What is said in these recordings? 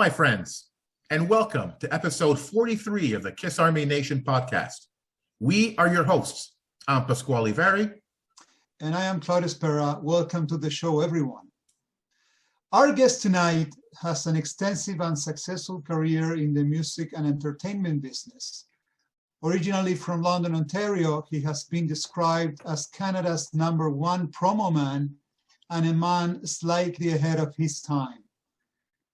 my friends, and welcome to episode 43 of the Kiss Army Nation podcast. We are your hosts. I'm Pasquale Vari. And I am Claudius Pera. Welcome to the show, everyone. Our guest tonight has an extensive and successful career in the music and entertainment business. Originally from London, Ontario, he has been described as Canada's #1 promo man and a man slightly ahead of his time.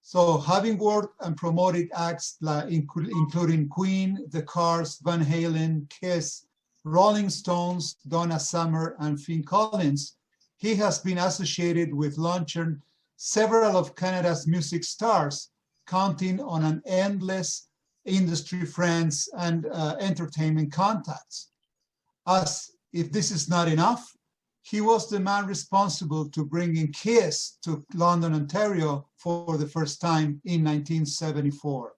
So having worked and promoted acts including Queen, The Cars, Van Halen, Kiss, Rolling Stones, Donna Summer, and Phil Collins, he has been associated with launching several of Canada's music stars, counting on an endless industry friends and entertainment contacts. As if this is not enough, he was the man responsible to bringing Kiss to London, Ontario for the first time in 1974.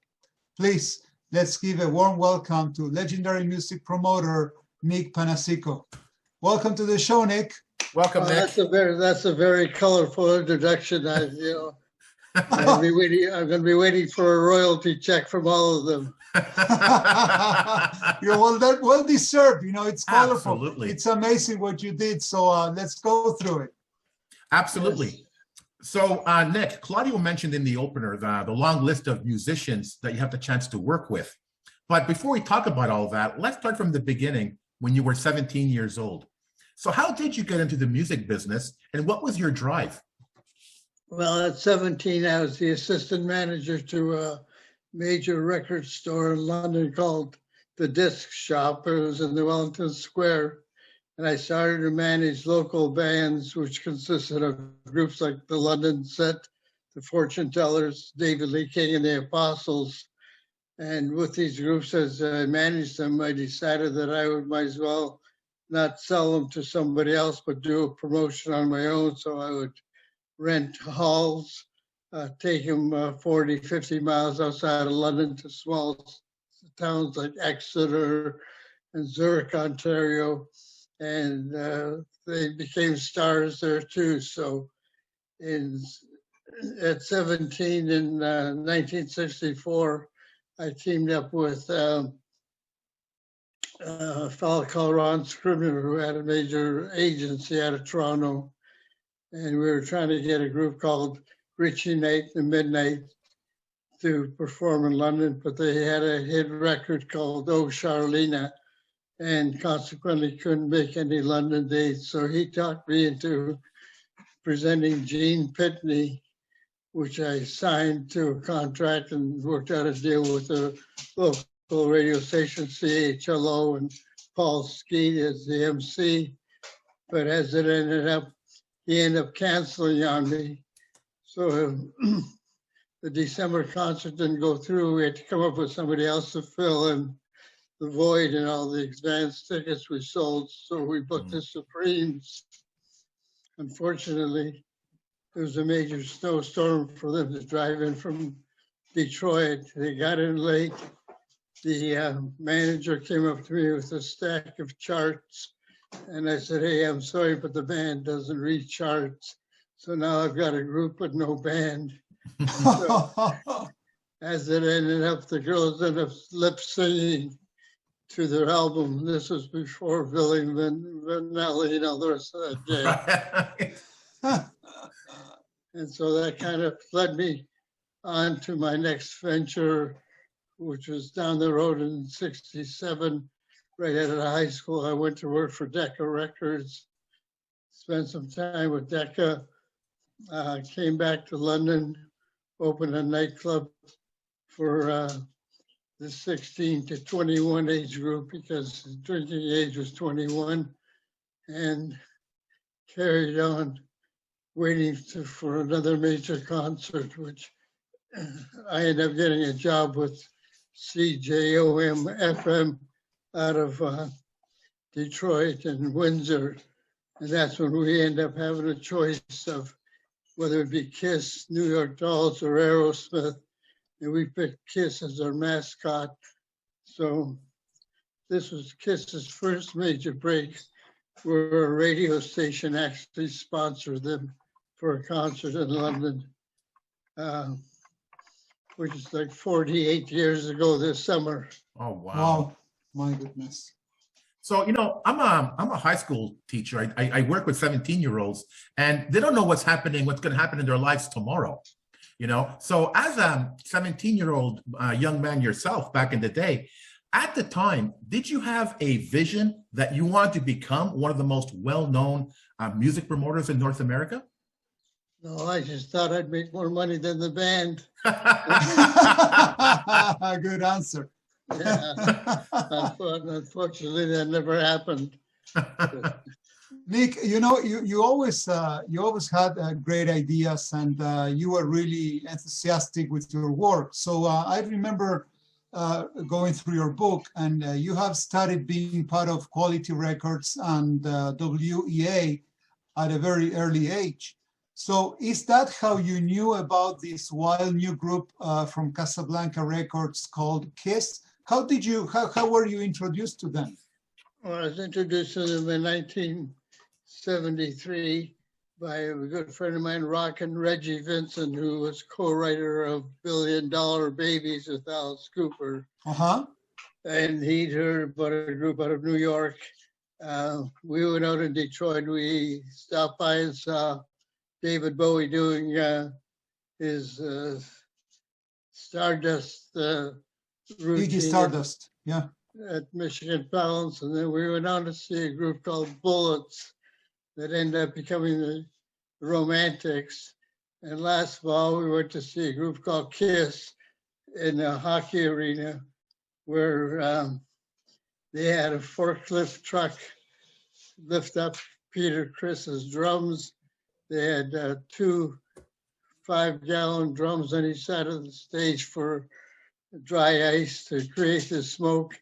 Please, let's give a warm welcome to legendary music promoter, Nick Panaseiko. Welcome to the show, Nick. Welcome, Nick. That's a very colorful introduction. I'm going to be waiting for a royalty check from all of them. Well deserved. It's colorful. Absolutely. It's amazing what you did. So let's go through it. Absolutely. Yes. So, Nick, Claudio mentioned in the opener the long list of musicians that you have the chance to work with. But before we talk about all that, let's start from the beginning when you were 17 years old. So how did you get into the music business and what was your drive? Well, at 17, I was the assistant manager to a major record store in London called The Disc Shop. It was in the Wellington Square. And I started to manage local bands, which consisted of groups like the London Set, the Fortune Tellers, David Lee King and the Apostles. And with these groups, as I managed them, I decided that I might as well not sell them to somebody else, but do a promotion on my own. So I would rent halls, take them 40, 50 miles outside of London to small towns like Exeter and Zurich, Ontario. And they became stars there too. So at 17 in 1964, I teamed up with a fellow called Ron Scribner, who had a major agency out of Toronto. And we were trying to get a group called Richie Night and Midnight to perform in London, but they had a hit record called Oh Charlena, and consequently couldn't make any London dates. So he talked me into presenting Gene Pitney, which I signed to a contract and worked out a deal with the local radio station, CHLO, and Paul Skeet as the MC. But as it ended up, he ended up canceling on me. So the December concert didn't go through. We had to come up with somebody else to fill in the void and all the advance tickets we sold. So we booked the Supremes. Unfortunately, there was a major snowstorm for them to drive in from Detroit. They got in late. The manager came up to me with a stack of charts. And I said, hey, I'm sorry, but the band doesn't read charts. So now I've got a group but no band. So, as it ended up, the girls ended up lip singing to their album. This was before Billy Vanelli and all the rest of that jazz. And so that kind of led me on to my next venture, which was down the road in 67. Right out of high school, I went to work for Decca Records, spent some time with Decca, came back to London, opened a nightclub for the 16 to 21 age group because the drinking age was 21, and carried on waiting for another major concert, which I ended up getting a job with CJOM FM out of Detroit and Windsor. And that's when we end up having a choice of whether it be Kiss, New York Dolls, or Aerosmith. And we picked Kiss as our mascot. So this was Kiss's first major break, where a radio station actually sponsored them for a concert in London. which is like 48 years ago this summer. Oh, wow. Wow, my goodness. So, I'm a high school teacher. I work with 17-year-olds, and they don't know what's going to happen in their lives tomorrow. So as a 17-year-old young man yourself back in the day, at the time, did you have a vision that you wanted to become one of the most well-known music promoters in North America? No, I just thought I'd make more money than the band. Good answer. Yeah. Unfortunately, that never happened. Nick, you always had great ideas, and you were really enthusiastic with your work. So I remember going through your book, and you have started being part of Quality Records and WEA at a very early age. So is that how you knew about this wild new group from Casablanca Records called KISS? How were you introduced to them? Well, I was introduced to them in 1973 by a good friend of mine, Rockin' Reggie Vincent, who was co-writer of $1 Billion Babies with Alice Cooper. Uh-huh. And he'd heard about a group out of New York. We went out in Detroit. We stopped by and saw David Bowie doing his Stardust routine. Iggy Stardust, yeah. At Michigan Balance, and then we went on to see a group called Bullets that ended up becoming the Romantics. And last fall, we went to see a group called KISS in a hockey arena where they had a forklift truck lift up Peter Chris's drums. They had 2 5-gallon drums on each side of the stage for dry ice to create the smoke.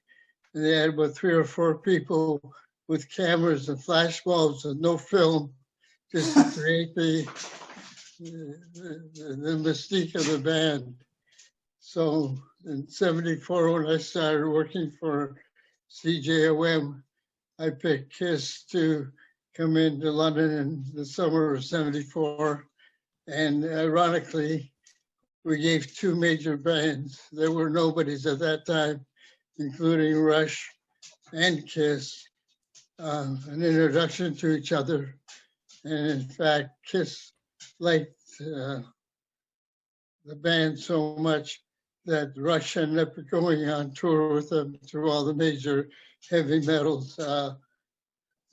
And they had about 3 or 4 people with cameras and flash bulbs and no film, just to create the mystique of the band. So in '74, when I started working for CJOM, I picked KISS to come into London in the summer of '74. And ironically, we gave 2 major bands. There were nobodies at that time, including Rush and KISS, an introduction to each other. And in fact, KISS liked the band so much that Rush ended up going on tour with them through all the major heavy metals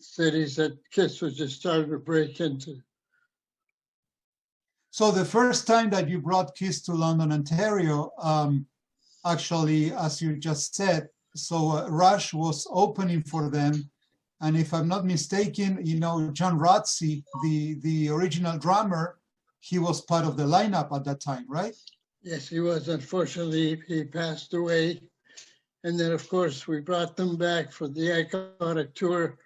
cities that KISS was just starting to break into. So the first time that you brought KISS to London, Ontario, actually, as you just said, so Rush was opening for them. And if I'm not mistaken, John Rotzi, the original drummer, he was part of the lineup at that time, right? Yes, he was. Unfortunately, he passed away. And then, of course, we brought them back for the iconic tour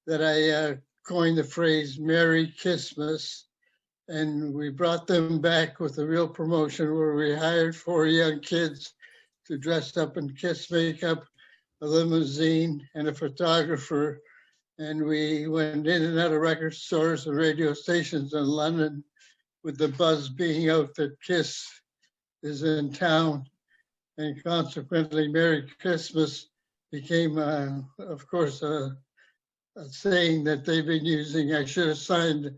that I coined the phrase Merry Kissmas. And we brought them back with a real promotion where we hired 4 young kids to dress up in KISS makeup, a limousine, and a photographer. And we went in and out of record stores and radio stations in London with the buzz being out that KISS is in town. And consequently, Merry Christmas became, of course, a saying that they've been using. I should have signed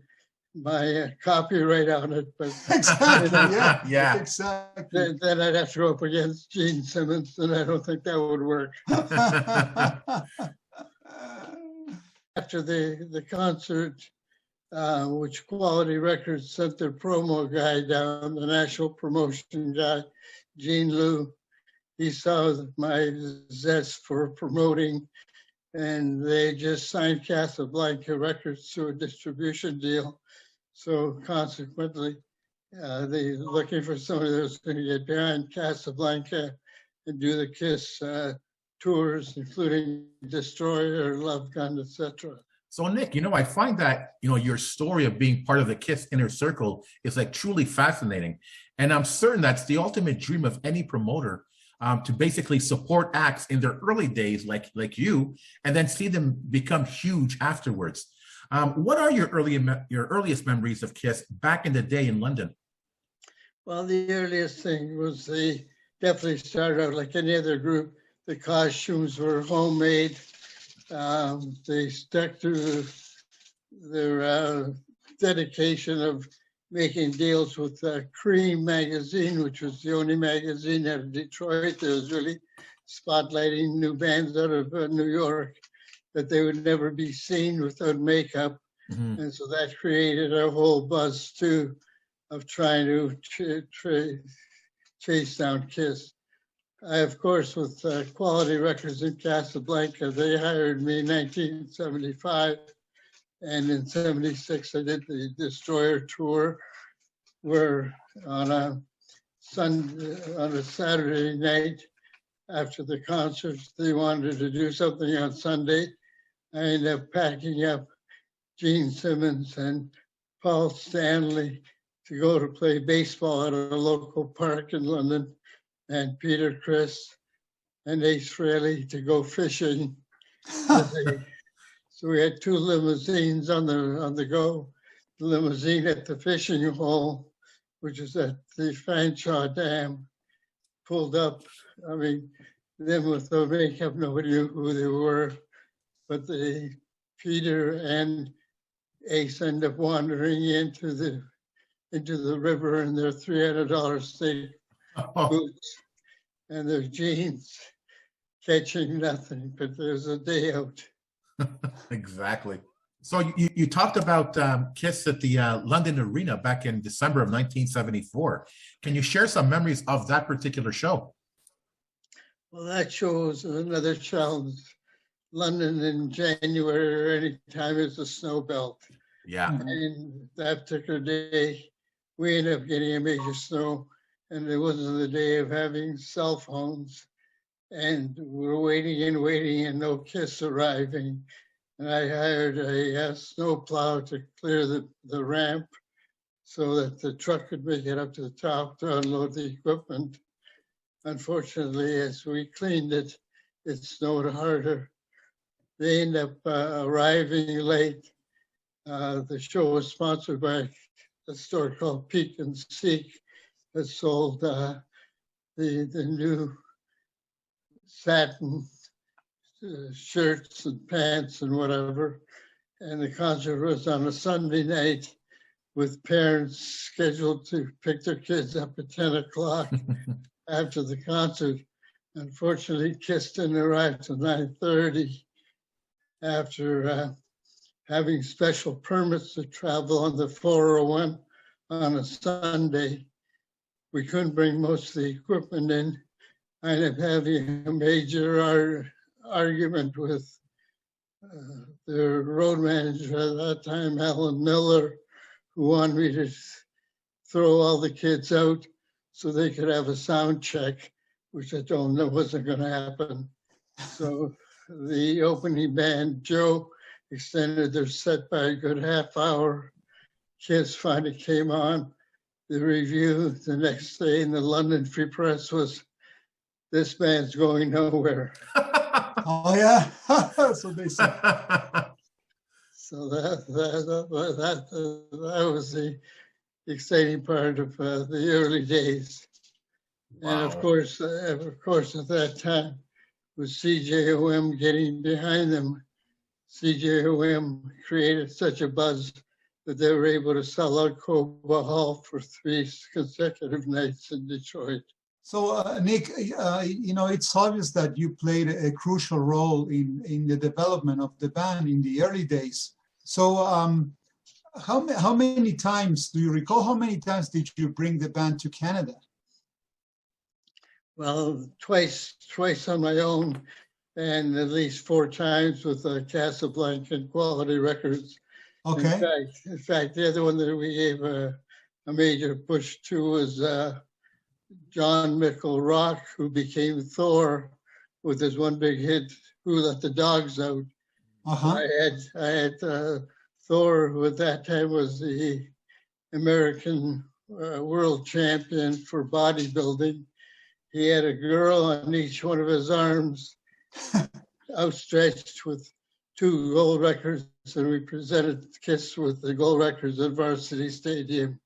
my copyright on it, but Exactly, yeah. Yeah. Exactly. then I'd have to go up against Gene Simmons, and I don't think that would work. After the concert, which Quality Records sent their promo guy down, the national promotion guy, Gene Lou, he saw my zest for promoting, and they just signed Casablanca Records to a distribution deal. So consequently, they're looking for somebody that's going to get behind Casablanca and do the KISS tours, including Destroyer, Love Gun, etc. So Nick, I find that, your story of being part of the KISS inner circle is like truly fascinating. And I'm certain that's the ultimate dream of any promoter, to basically support acts in their early days, like you, and then see them become huge afterwards. What are your earliest memories of KISS back in the day in London? Well, the earliest thing was they definitely started out like any other group. The costumes were homemade. They stuck to their dedication of making deals with Cream magazine, which was the only magazine out of Detroit that was really spotlighting new bands out of New York, that they would never be seen without makeup. Mhm. And so that created a whole buzz too of trying to chase down Kiss. I, of course, with Quality Records in Casablanca, they hired me in 1975. And in 76, I did the Destroyer tour, where on a Saturday night after the concerts, they wanted to do something on Sunday. I ended up packing up Gene Simmons and Paul Stanley to go to play baseball at a local park in London, and Peter Criss and Ace Frehley to go fishing. So we had two limousines on the go. The limousine at the fishing hole, which is at the Fanshawe Dam, pulled up. I mean, them with the makeup, nobody knew who they were, but Peter and Ace ended up wandering into the river in their $300 steak boots and their jeans, catching nothing, but there's a day out. Exactly. So you talked about Kiss at the London Arena back in December of 1974. Can you share some memories of that particular show? Well, that show was another challenge. London in January or any time is a snow belt. Yeah. And that particular day, we ended up getting a major snow, and it wasn't the day of having cell phones. And we're waiting and no Kiss arriving. And I hired a snow plow to clear the ramp so that the truck could make it up to the top to unload the equipment. Unfortunately, as we cleaned it, it snowed harder. They ended up arriving late. The show was sponsored by a store called Peek and Seek that sold the new satin shirts and pants and whatever. And the concert was on a Sunday night with parents scheduled to pick their kids up at 10 o'clock after the concert. Unfortunately, Kiss didn't arrive till 9:30 after having special permits to travel on the 401 on a Sunday. We couldn't bring most of the equipment in. I ended up having a major argument with the road manager at that time, Halen Miller, who wanted me to throw all the kids out so they could have a sound check, which I told them wasn't going to happen. So the opening band, Joe, extended their set by a good half hour. Kiss finally came on. The review the next day in the London Free Press was, "This band's going nowhere." Oh yeah, so they said. So that was the exciting part of the early days. Wow. And of course, at that time, with CJOM getting behind them, CJOM created such a buzz that they were able to sell out Coba Hall for 3 consecutive nights in Detroit. So, Nick, it's obvious that you played a crucial role in the development of the band in the early days. So, how many times, do you recall how many times did you bring the band to Canada? Well, twice on my own, and at least 4 times with Casablanca and Quality Records. Okay. In fact, the other one that we gave a major push to was John Mickle Rock, who became Thor with his one big hit, "Who Let the Dogs Out." Uh-huh. I had Thor, who at that time was the American world champion for bodybuilding. He had a girl on each one of his arms, outstretched with 2 gold records, and we presented Kiss with the gold records at Varsity Stadium.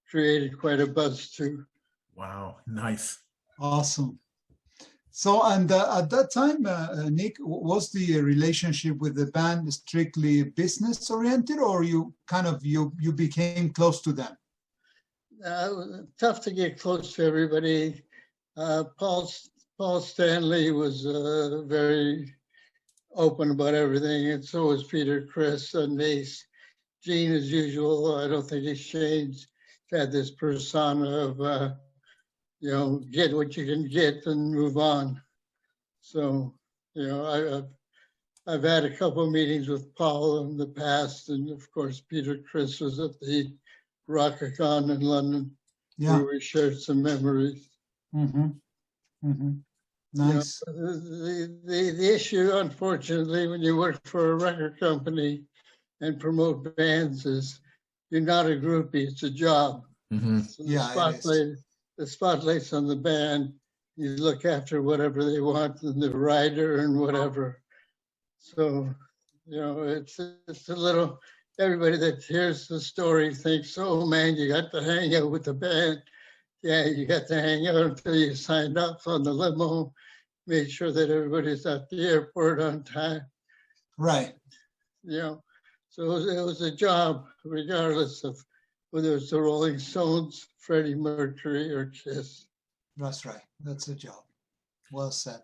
created quite a buzz too. Wow, nice. Awesome. So, and at that time, Nick, was the relationship with the band strictly business oriented, or you kind of you became close to them? Tough to get close to everybody. Paul Stanley was very open about everything, and so was Peter Criss and Mace. Gene, as usual, I don't think he's changed. Had this persona of get what you can get and move on. So, I've had a couple of meetings with Paul in the past, and of course, Peter Criss was at the Rockacon in London, where we shared some memories. Mm-hmm. Mm-hmm. Nice. The issue, unfortunately, when you work for a record company and promote bands is you're not a groupie, it's a job. Mm-hmm. So the spotlight's on the band. You look after whatever they want and the writer and whatever. So, it's a little, everybody that hears the story thinks, oh man, you got to hang out with the band. Yeah, you got to hang out until you signed up on the limo, made sure that everybody's at the airport on time. Right. So it was a job, regardless of whether it's the Rolling Stones, Freddie Mercury, or Kiss. That's right. That's a job. Well said.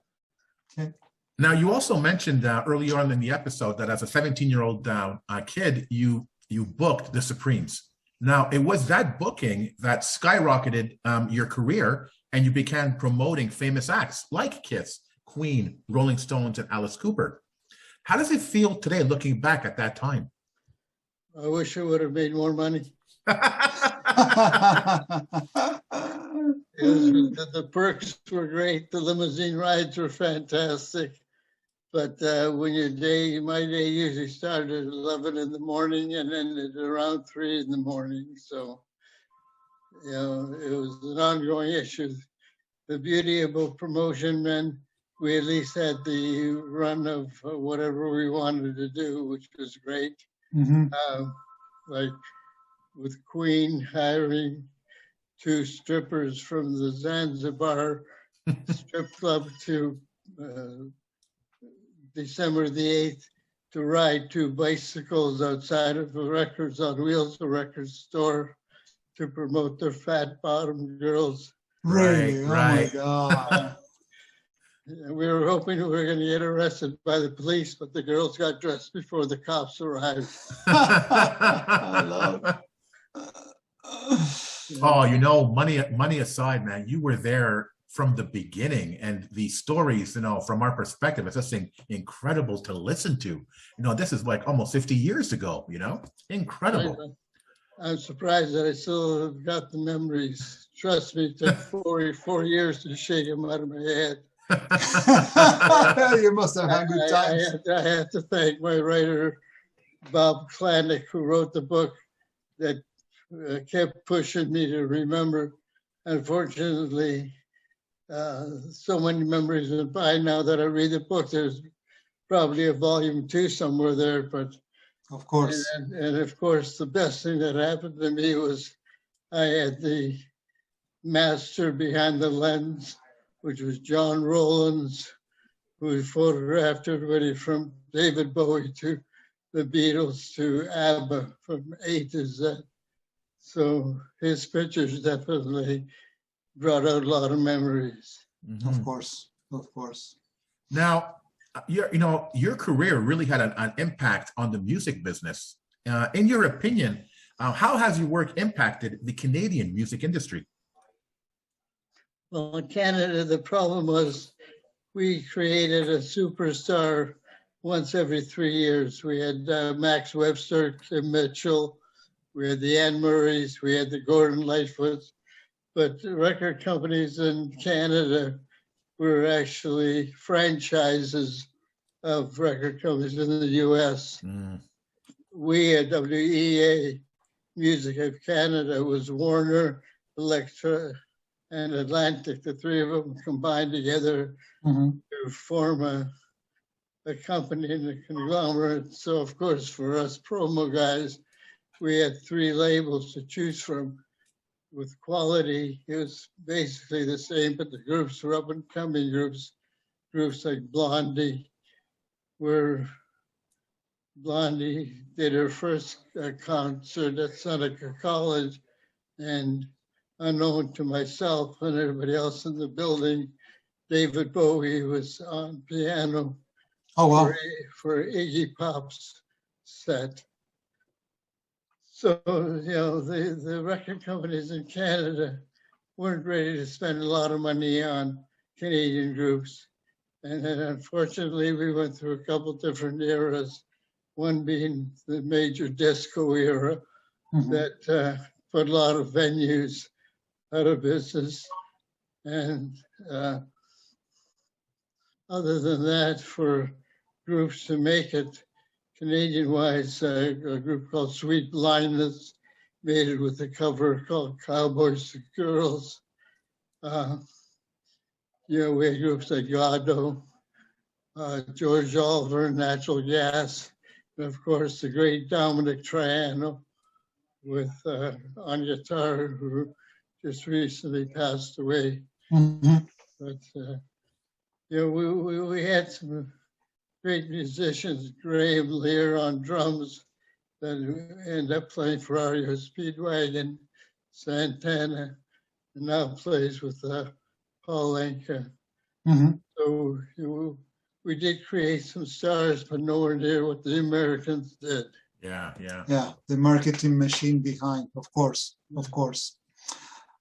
Okay. Now, you also mentioned early on in the episode that as a 17-year-old kid, you booked the Supremes. Now, it was that booking that skyrocketed your career, and you began promoting famous acts like Kiss, Queen, Rolling Stones, and Alice Cooper. How does it feel today looking back at that time? I wish I would have made more money. The perks were great. The limousine rides were fantastic. But my day usually started at 11 in the morning and ended around 3 in the morning. So, it was an ongoing issue. The beauty of promotion meant we at least had the run of whatever we wanted to do, which was great. Mm-hmm. Like with Queen hiring 2 strippers from the Zanzibar strip club to December the 8th to ride 2 bicycles outside of a Records on Wheels, a record store, to promote their fat bottom girls. Really? Right. Oh my God. We were hoping we were going to get arrested by the police, but the girls got dressed before the cops arrived. I love it. Oh, money aside, man, you were there from the beginning, and the stories, from our perspective, it's just incredible to listen to. This is like almost 50 years ago, incredible. I'm surprised that I still have got the memories. Trust me, it took 4 years to shake them out of my head. You must have had good times. I have to thank my writer, Bob Klanick, who wrote the book that kept pushing me to remember. Unfortunately, so many memories went by now that I read the book. There's probably a volume 2 somewhere there, but of course. And of course, the best thing that happened to me was I had the master behind the lens, which was John Rowlands, who photographed everybody from David Bowie to the Beatles to ABBA from A to Z. So his pictures definitely brought out a lot of memories. Mm-hmm. Of course. Now, your career really had an impact on the music business. In your opinion, how has your work impacted the Canadian music industry? Well, in Canada, the problem was we created a superstar once every 3 years. We had Max Webster, Kim Mitchell, we had the Anne Murrays, we had the Gordon Lightfoots, but record companies in Canada were actually franchises of record companies in the US. Mm. We at WEA, Music of Canada, was Warner, Elektra, and Atlantic. The 3 of them combined together to form a company in the conglomerate. So of course, for us promo guys, we had 3 labels to choose from. with quality, it was basically the same, but the groups were up and coming groups like Blondie, where Blondie did her first concert at Seneca College, and unknown to myself and everybody else in the building, David Bowie was on piano. Oh, wow. For Iggy Pop's set. So, the record companies in Canada weren't ready to spend a lot of money on Canadian groups. And then unfortunately, we went through a couple different eras, one being the major disco era that put a lot of venues out of business. And other than that, for groups to make it, Canadian-wise, a group called Sweet Blindness made it with a cover called Cowboys and Girls. We had groups like Gado, George Oliver, Natural Gas, and of course the great Dominic Triano with on guitar, who just recently passed away. But we had some great musicians, Graham Lear on drums, that ended up playing for REO Speedwagon, Santana, and now plays with Paul Anka. So we did create some stars, but nowhere near what the Americans did. Yeah. Yeah, the marketing machine behind, of course.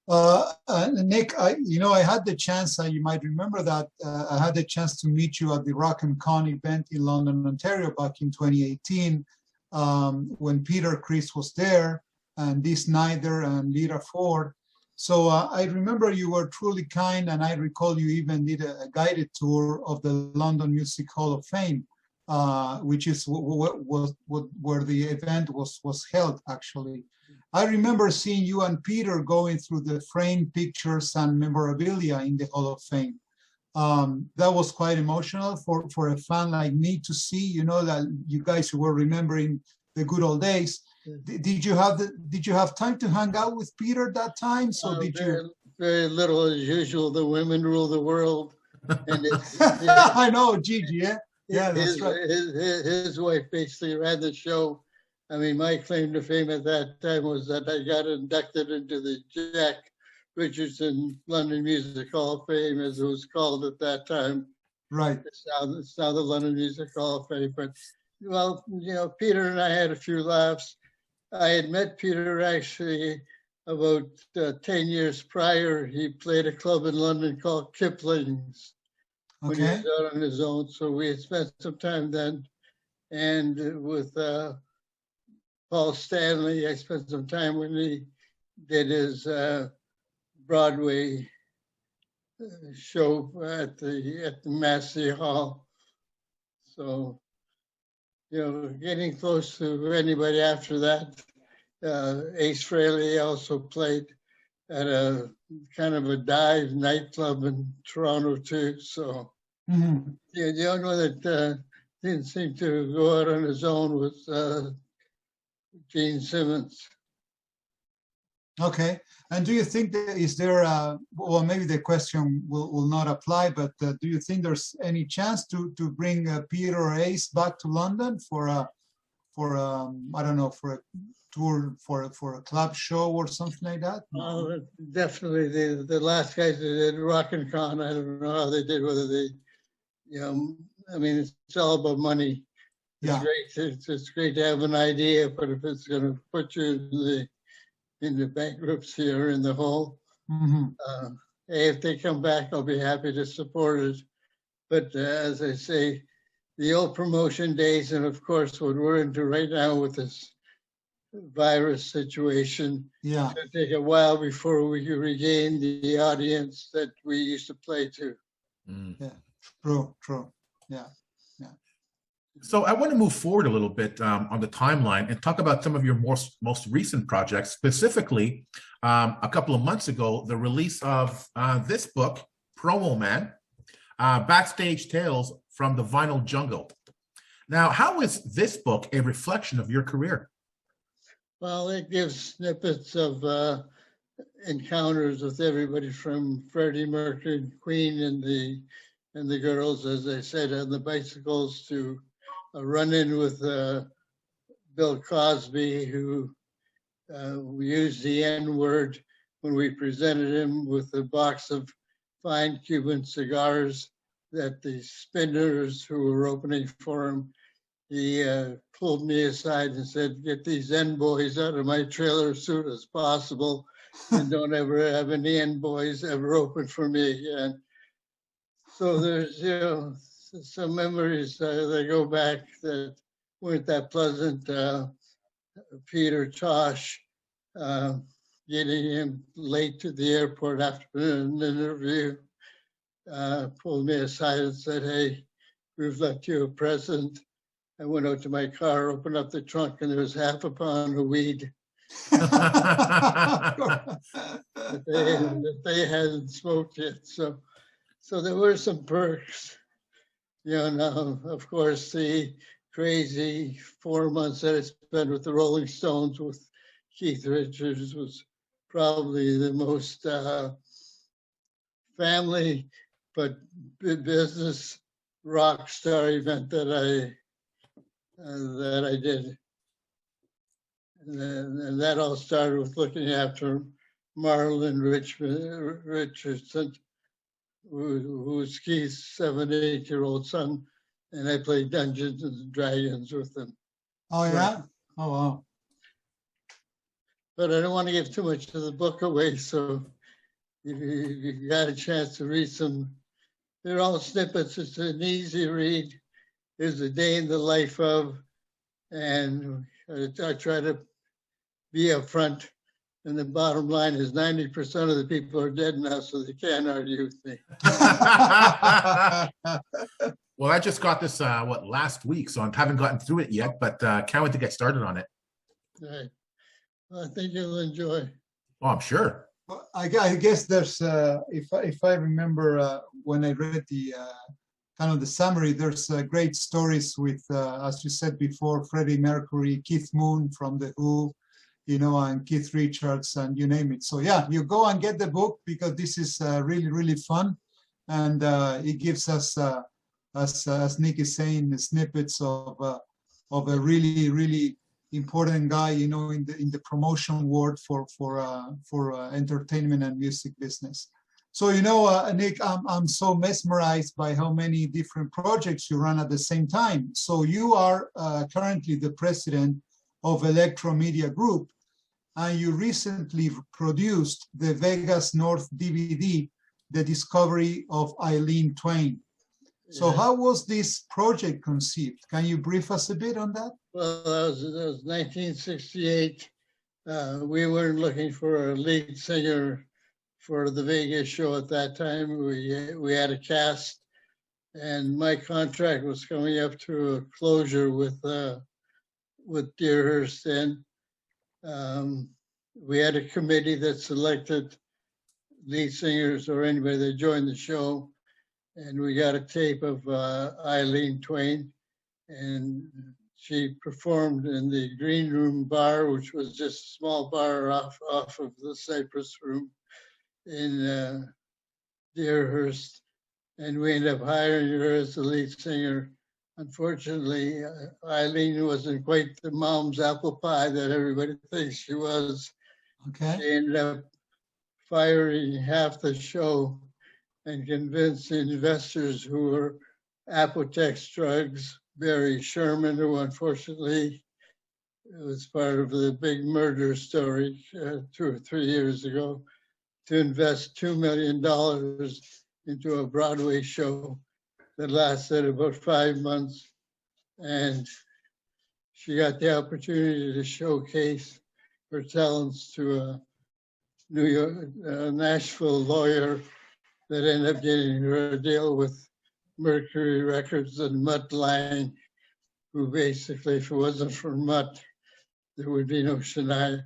Nick, I had the chance, you might remember that I had the chance to meet you at the Rock and Con event in London, Ontario back in 2018 when Peter Criss was there and Dee Snider and Lita Ford. So I remember you were truly kind, and I recall you even did a guided tour of the London Music Hall of Fame, which is where the event was held, actually. I remember seeing you and Peter going through the framed pictures and memorabilia in the Hall of Fame. That was quite emotional for a fan like me to see, that you guys were remembering the good old days. Did you have time to hang out with Peter that time? So did you? Very little as usual. The women rule the world. And I know, Gigi, yeah? Yeah, that's right. His wife basically ran the show. I mean, my claim to fame at that time was that I got inducted into the Jack Richardson London Music Hall of Fame, as it was called at that time. Right. It's now the London Music Hall of Fame. But, Peter and I had a few laughs. I had met Peter actually about 10 years prior. He played a club in London called Kipling's when he was out on his own. So we had spent some time then. And with Paul Stanley, I spent some time when he did his Broadway show at the Massey Hall. So, getting close to anybody after that. Ace Frehley also played at a kind of a dive nightclub in Toronto too. So, the only one that didn't seem to go out on his own was Gene Simmons. Okay. And do you think that is there, well, maybe the question will not apply, but do you think there's any chance to bring Peter or Ace back to London for I don't know, for a tour, for a club show or something like that? Definitely. The last guys that did Rock and Con, I don't know how they did, whether they, I mean, it's all about money. It's great to have an idea, but if it's going to put you in the bankruptcy or in the hole, if they come back, I'll be happy to support it. But as I say, the old promotion days, and of course what we're into right now with this virus situation, it's going to take a while before we can regain the audience that we used to play to. Yeah, true. Yeah. So I want to move forward a little bit on the timeline and talk about some of your most recent projects, specifically a couple of months ago, the release of this book, Promo Man, Backstage Tales from the Vinyl Jungle. Now, how is this book a reflection of your career? Well, it gives snippets of encounters with everybody from Freddie Mercury, Queen, and the girls, as I said, on the bicycles, to a run-in with Bill Cosby, who used the N-word when we presented him with a box of fine Cuban cigars that the spinners who were opening for him, he pulled me aside and said, "Get these N boys out of my trailer as soon as possible, and don't ever have any N boys ever open for me again." So there's, some memories that go back that weren't that pleasant. Peter Tosh, getting him late to the airport after an interview, pulled me aside and said, "Hey, we've left you a present." I went out to my car, opened up the trunk, and there was half a pound of weed that they hadn't smoked yet. So there were some perks. Of course, the crazy 4 months that I spent with the Rolling Stones with Keith Richards was probably the most family but business rock star event that I did. And that all started with looking after Marlon Richardson, who's Keith's 7, 8-year-old son, and I played Dungeons and Dragons with him. Oh, yeah? Oh, wow. But I don't want to give too much of the book away, so if you got a chance to read some, they're all snippets. It's an easy read. There's a day in the life of, and I try to be upfront. And the bottom line is 90% of the people are dead now, so they can't argue with me. Well, I just got this, last week, so I haven't gotten through it yet, but can't wait to get started on it. Right. Well, I think you'll enjoy. Oh, I'm sure. Well, I guess there's, if I remember when I read the kind of the summary, there's great stories with, as you said before, Freddie Mercury, Keith Moon from The Who, and Keith Richards, and you name it. So yeah, you go and get the book, because this is really, really fun. And it gives us, as Nick is saying, snippets of a really, really important guy, in the promotion world for entertainment and music business. So, Nick, I'm so mesmerized by how many different projects you run at the same time. So you are currently the president of Electro Media Group, and you recently produced the Vegas North DVD, The Discovery of Eileen Twain. So how was this project conceived? Can you brief us a bit on that? Well, that was 1968. We weren't looking for a lead singer for the Vegas show at that time. We had a cast, and my contract was coming up to a closure with Deerhurst, and we had a committee that selected lead singers or anybody that joined the show, and we got a tape of Eileen Twain, and she performed in the Green Room Bar, which was just a small bar off of the Cypress Room in Deerhurst, and we ended up hiring her as the lead singer. Unfortunately, Eileen wasn't quite the mom's apple pie that everybody thinks she was. Okay. She ended up firing half the show and convinced investors who were Apotex Drugs, Barry Sherman, who unfortunately was part of the big murder story 2 or 3 years ago, to invest $2 million into a Broadway show that lasted about 5 months. And she got the opportunity to showcase her talents to a Nashville lawyer that ended up getting her a deal with Mercury Records and Mutt Lange, who basically, if it wasn't for Mutt, there would be no Shania.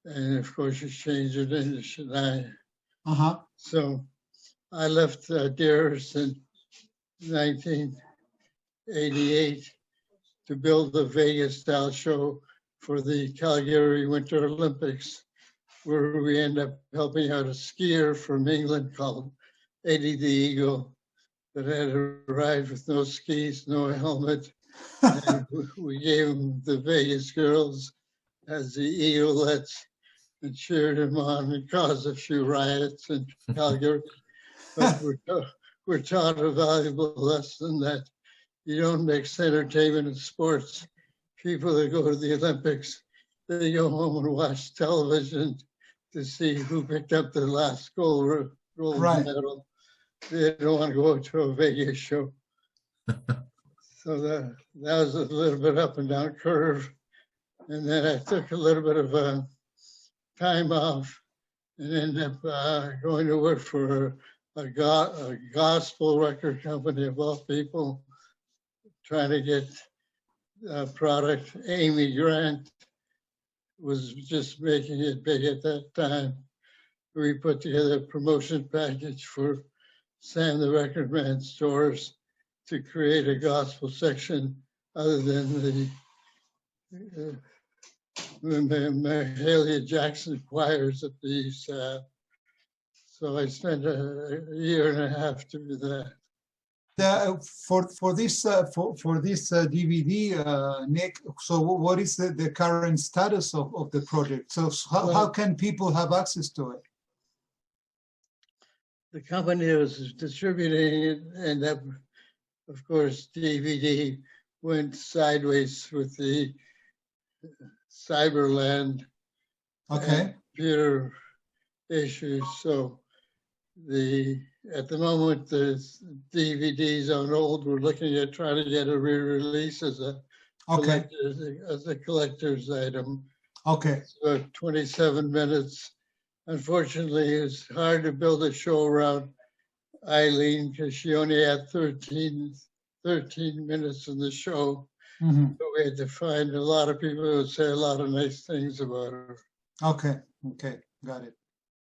And of course, she changed it into Shania. So I left Deerhurst in 1988 to build the Vegas style show for the Calgary Winter Olympics. where we end up helping out a skier from England called Eddie the Eagle that had arrived with no skis, no helmet. And we gave him the Vegas girls as the eaglets and cheered him on and caused a few riots in Calgary. But we're taught a valuable lesson that you don't mix entertainment and sports. People that go to the Olympics, they go home and watch television to see who picked up the last gold medal. They don't want to go to a Vegas show. So that was a little bit up and down curve. And then I took a little bit of time off and ended up going to work for a gospel record company of all people, trying to get a product. Amy Grant was just making it big at that time. We put together a promotion package for Sam the Record Man stores to create a gospel section other than the Mahalia Jackson choirs at these. So I spent a year and a half to do that. For this DVD, Nick, so what is the current status of the project? So how can people have access to it? The company that was distributing it, and that, of course, DVD went sideways with the Cyberland computer issues. So at the moment, the DVD's on hold. We're looking at trying to get a re-release as a collector's item. Okay. It's about 27 minutes. Unfortunately, it's hard to build a show around Eileen because she only had 13 minutes in the show. Mm-hmm. So we had to find a lot of people who would say a lot of nice things about her. Okay, got it.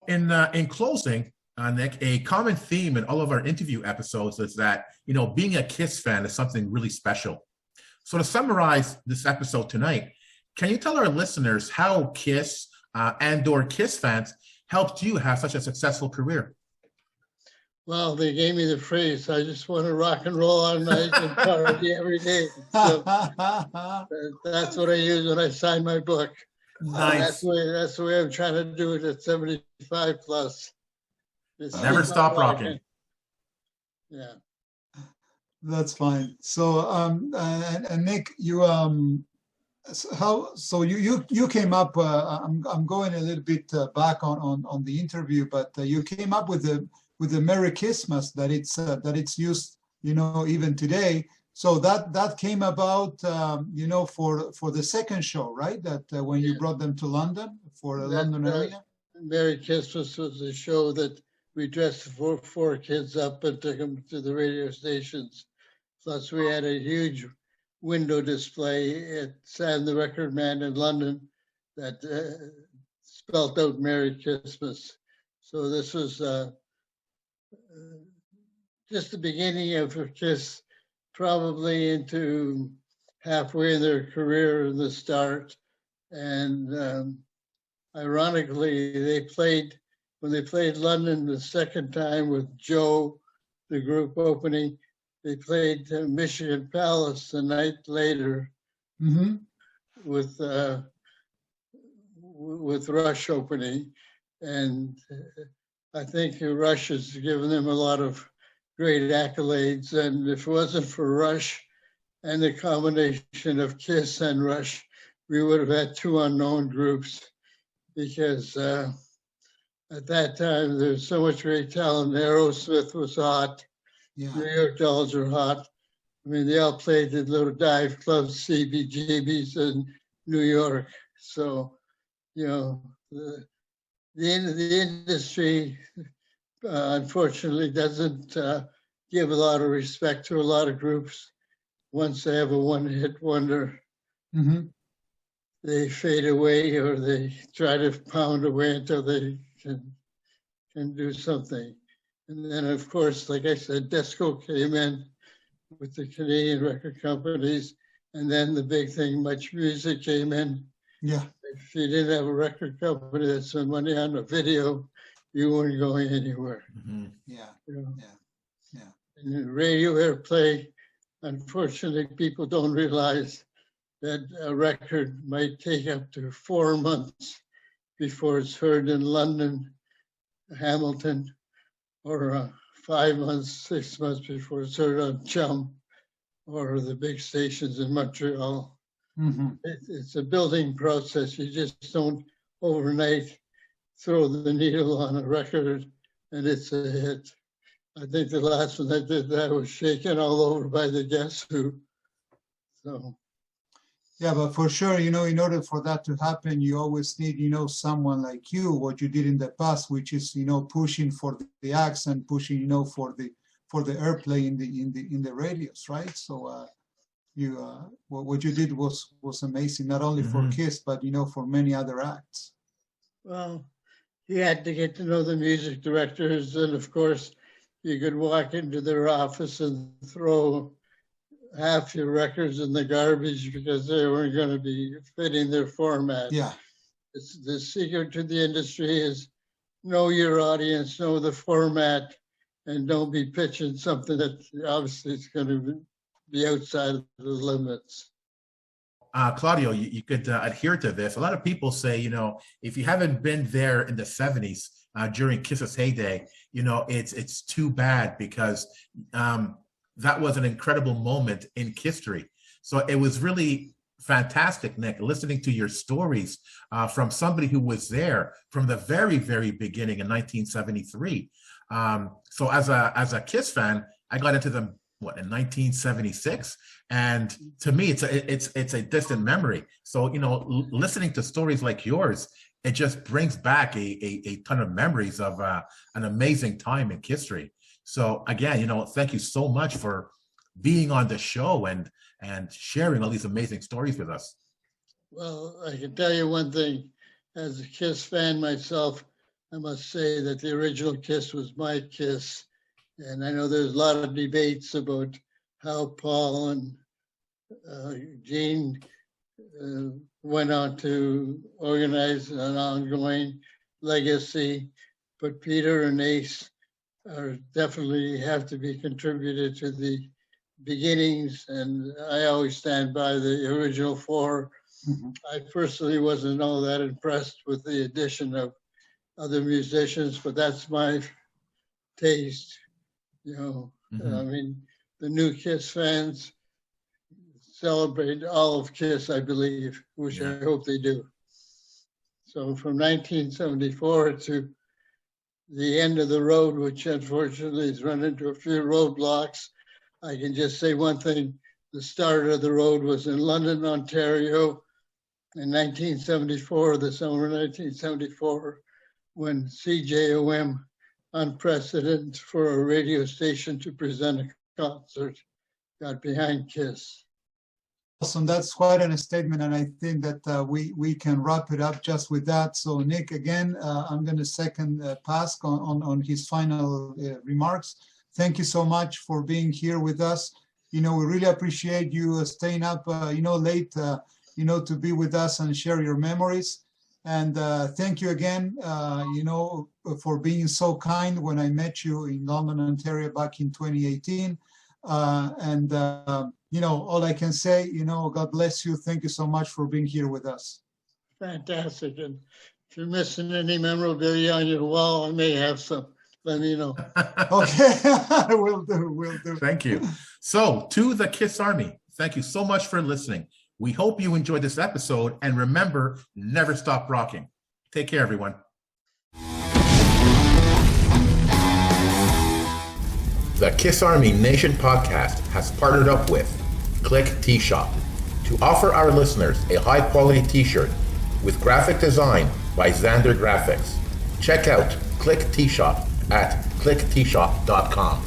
In closing, Nick, a common theme in all of our interview episodes is that, being a Kiss fan is something really special. So to summarize this episode tonight, can you tell our listeners how Kiss and/or Kiss fans helped you have such a successful career? Well, they gave me the phrase, I just want to rock and roll all night and party every day. So that's what I use when I sign my book. Nice. That's the way I'm trying to do it at 75 plus. Never stop rocking. Yeah. That's fine. So, and Nick, you you came up. I'm going a little bit back on the interview, but you came up with the Merry Christmas that it's used, even today. So that came about, for the second show, right? That when you brought them to London for the London area. Merry Christmas was a show that we dressed four kids up and took them to the radio stations. Plus, we had a huge window display at Sam the Record Man in London that spelled out Merry Christmas. So this was just the beginning of Kiss, probably into halfway in their career in the start. And ironically, when they played London the second time with Joe, the group opening, they played Michigan Palace the night later with Rush opening. And I think Rush has given them a lot of great accolades. And if it wasn't for Rush and the combination of Kiss and Rush, we would have had two unknown groups because at that time there was so much great talent. Aerosmith was hot. Yeah. New York Dolls were hot. I mean, they all played the little dive clubs, CBGBs in New York. So, the industry, unfortunately, doesn't give a lot of respect to a lot of groups. Once they have a one-hit wonder, they fade away, or they try to pound away until they can do something. And then, of course, like I said, disco came in with the Canadian record companies, and then the big thing, Much Music, came in. Yeah. If you didn't have a record company that spent money on a video, you weren't going anywhere. Mhm. Yeah, You know? yeah. And in radio airplay, unfortunately, people don't realize that a record might take up to 4 months before it's heard in London, Hamilton, or 5 months, 6 months before it's heard on Chum or the big stations in Montreal. Hmm. It's a building process. You just don't overnight throw the needle on a record and it's a hit. I think the last one I did that was shaken all over by the Guess Who. So, Yeah, but for sure, in order for that to happen, you always need, someone like you, what you did in the past, which is, pushing for the acts and pushing, for the airplay in the radios, right? So what you did was amazing, not only for Mhm. Kiss, but for many other acts. well, you had to get to know the music directors, and of course, you could walk into their office and throw half your records in the garbage because they weren't going to be fitting their format. Yeah, It's the secret to the industry is know your audience, know the format, and don't be pitching something that obviously is going to be outside of the limits. Claudio, you could adhere to this. A lot of people say, if you haven't been there in the 70s during Kiss's heyday, it's too bad because that was an incredible moment in history. So it was really fantastic, Nick, listening to your stories from somebody who was there from the very, very beginning in 1973. So as a Kiss fan, I got into them in 1976, and to me, it's a distant memory. So listening to stories like yours, it just brings back a ton of memories of an amazing time in history. So again, thank you so much for being on the show and sharing all these amazing stories with us. Well, I can tell you one thing. As a Kiss fan myself, I must say that the original Kiss was my Kiss. And I know there's a lot of debates about how Paul and Gene went on to organize an ongoing legacy, but Peter and Ace are definitely have to be contributed to the beginnings, and I always stand by the original four. Mhm. I personally wasn't all that impressed with the addition of other musicians, but that's my taste. I mean, the new Kiss fans celebrate all of Kiss, I believe, which Yeah. I hope they do. So from 1974 to the end of the road, which unfortunately has run into a few roadblocks, I can just say one thing. The start of the road was in London, Ontario in 1974, the summer of 1974, when CJOM, unprecedented for a radio station to present a concert, got behind Kiss. Awesome. That's quite an statement, and I think that we can wrap it up just with that. So, Nick, again, I'm going to second Pask on his final remarks. Thank you so much for being here with us. We really appreciate you staying up, late, to be with us and share your memories. And thank you again, for being so kind when I met you in London, Ontario back in 2018. All I can say, God bless you. Thank you so much for being here with us. Fantastic. And if you're missing any memorabilia on your wall, I may have some. Let me know. Okay, will do. Thank you. So to the Kiss Army, thank you so much for listening. We hope you enjoyed this episode, and remember, never stop rocking. Take care, everyone. The Kiss Army Nation podcast has partnered up with Click T-Shop to offer our listeners a high-quality t-shirt with graphic design by Xander Graphics. Check out Click T-Shop at clickteeshop.com.